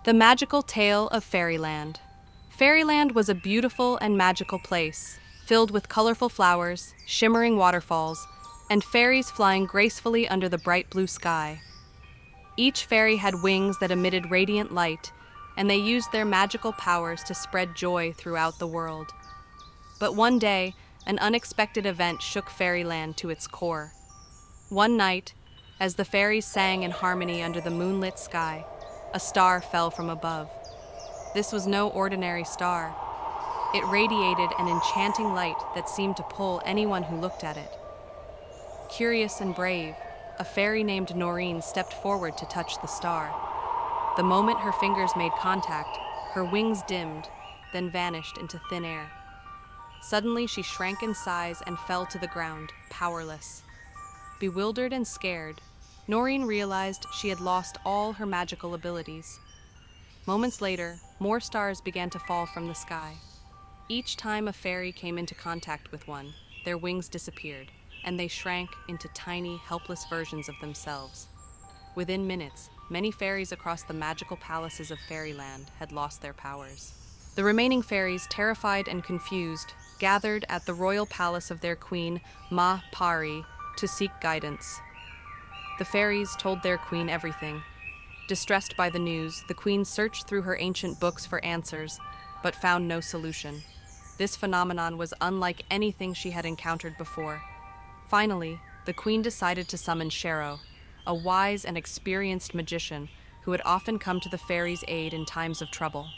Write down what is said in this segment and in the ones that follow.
The Magical Tale of Fairyland. Fairyland was a beautiful and magical place, filled with colorful flowers, shimmering waterfalls, and fairies flying gracefully under the bright blue sky. Each fairy had wings that emitted radiant light, and they used their magical powers to spread joy throughout the world. But one day, an unexpected event shook Fairyland to its core. One night, as the fairies sang in harmony under the moonlit sky, a star fell from above. This was no ordinary star. It radiated an enchanting light that seemed to pull anyone who looked at it. Curious and brave, a fairy named Noreen stepped forward to touch the star. The moment her fingers made contact, her wings dimmed, then vanished into thin air. Suddenly, she shrank in size and fell to the ground, powerless. Bewildered and scared, Noreen realized she had lost all her magical abilities. Moments later, more stars began to fall from the sky. Each time a fairy came into contact with one, their wings disappeared, and they shrank into tiny, helpless versions of themselves. Within minutes, many fairies across the magical palaces of Fairyland had lost their powers. The remaining fairies, terrified and confused, gathered at the royal palace of their queen, Ma Pari, to seek guidance. The fairies told their queen everything. Distressed by the news, the queen searched through her ancient books for answers, but found no solution. This phenomenon was unlike anything she had encountered before. Finally, the queen decided to summon Shero, a wise and experienced magician who had often come to the fairies' aid in times of trouble.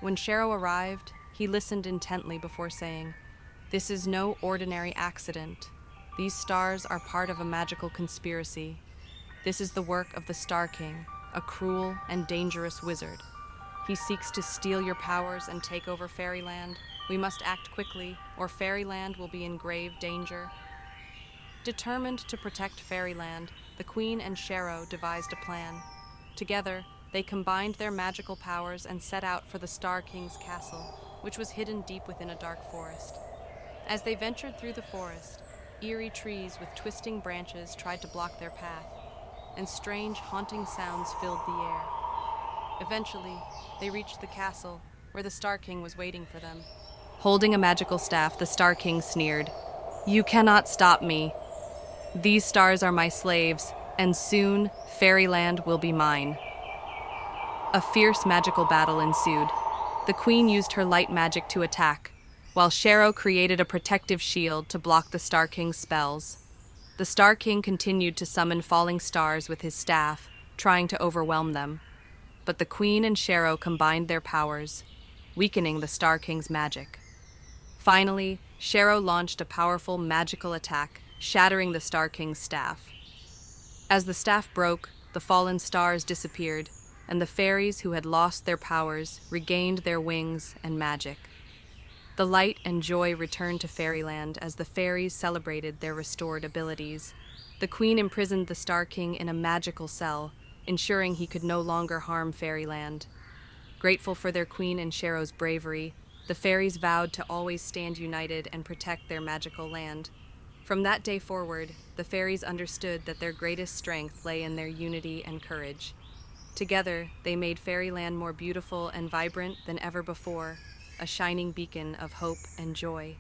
When Shero arrived, he listened intently before saying, "This is no ordinary accident. These stars are part of a magical conspiracy. This is the work of the Star King, a cruel and dangerous wizard. He seeks to steal your powers and take over Fairyland. We must act quickly, or Fairyland will be in grave danger." Determined to protect Fairyland, the Queen and Shero devised a plan. Together, they combined their magical powers and set out for the Star King's castle, which was hidden deep within a dark forest. As they ventured through the forest, eerie trees with twisting branches tried to block their path, and strange, haunting sounds filled the air. Eventually, they reached the castle, where the Star King was waiting for them. Holding a magical staff, the Star King sneered, "You cannot stop me. These stars are my slaves, and soon Fairyland will be mine." A fierce magical battle ensued. The Queen used her light magic to attack, while Shero created a protective shield to block the Star King's spells. The Star King continued to summon falling stars with his staff, trying to overwhelm them. But the Queen and Shero combined their powers, weakening the Star King's magic. Finally, Shero launched a powerful magical attack, shattering the Star King's staff. As the staff broke, the fallen stars disappeared, and the fairies who had lost their powers regained their wings and magic. The light and joy returned to Fairyland as the fairies celebrated their restored abilities. The Queen imprisoned the Star King in a magical cell, ensuring he could no longer harm Fairyland. Grateful for their Queen and Shero's bravery, the fairies vowed to always stand united and protect their magical land. From that day forward, the fairies understood that their greatest strength lay in their unity and courage. Together, they made Fairyland more beautiful and vibrant than ever before, a shining beacon of hope and joy.